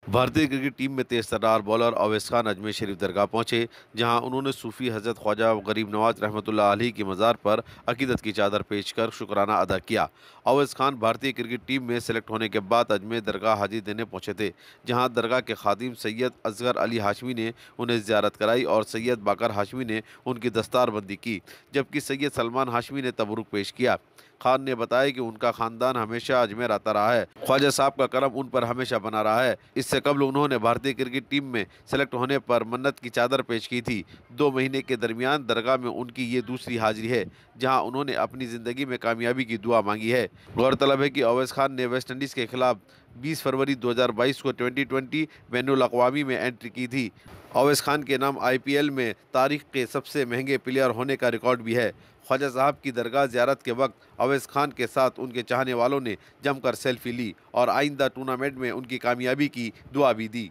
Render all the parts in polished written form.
भारतीय cricket team में तेज तर्रार bowler Awais Khan Ajmer Sharif दरगाह पहुंचे, जहां उन्होंने सूफी हजरत ख्वाजा गरीब नवाज रहमतुल्लाह अलैह की मज़ार पर अकीदत की चादर पेश कर शुक्राना अदा किया। अवैस खान भारतीय क्रिकेट टीम में सेलेक्ट होने के बाद अजमेर दरगाह हाजिरी देने पहुंचे थे, जहां दरगाह के खादिम सैयद असगर अली हाशमी ने उन्हें ज़ियारत कराई और सैयद बाकर हाशमी ने उनकी दस्तारबंदी की, जबकि सैयद सलमान हाशमी ने तबरुक पेश किया। खान ने बताया कि उनका खानदान हमेशा अजमेर आता रहा है, ख्वाजा साहब का करम उन पर हमेशा बना रहा है। इससे कबल उन्होंने भारतीय क्रिकेट टीम में सेलेक्ट होने पर मन्नत की चादर पेश की थी। 2 महीने के दरमियान दरगाह में उनकी ये दूसरी हाजिरी है, जहां उन्होंने अपनी ज़िंदगी में कामयाबी की दुआ मांगी है। गौरतलब है कि अवैस खान ने वेस्टइंडीज़ के खिलाफ 20 फरवरी 2022 को T20 बैनुल अक़वामी में एंट्री की थी। अवैस खान के नाम IPL में तारीख के सबसे महंगे प्लेयर होने का रिकॉर्ड भी है। ख्वाजा साहब की दरगाह ज़ियारत के वक्त अवैस खान के साथ उनके चाहने वालों ने जमकर सेल्फी ली और आइंदा टूर्नामेंट में उनकी कामयाबी की दुआ भी दी।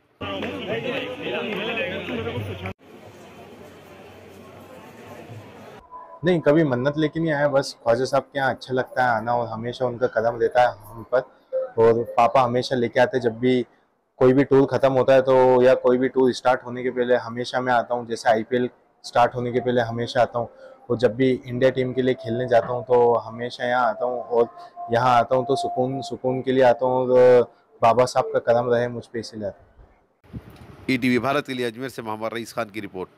नहीं, कभी मन्नत लेके नहीं आया, बस ख्वाजा साहब के यहाँ अच्छा लगता है आना और हमेशा उनका कदम रहता है हम पर। और पापा हमेशा लेके आते हैं, जब भी कोई भी टूर ख़त्म होता है तो या कोई भी टूर स्टार्ट होने के पहले हमेशा मैं आता हूँ। जैसे IPL स्टार्ट होने के पहले हमेशा आता हूँ, और जब भी इंडिया टीम के लिए खेलने जाता हूँ तो हमेशा यहाँ आता हूँ। और यहाँ आता हूँ तो सुकून सुकून के लिए आता हूँ, और बाबा साहब का कदम रहे मुझ पे, इसीलिए आता हूँ। ETV भारत के लिए अजमेर से मोहम्मद रईस खान की रिपोर्ट।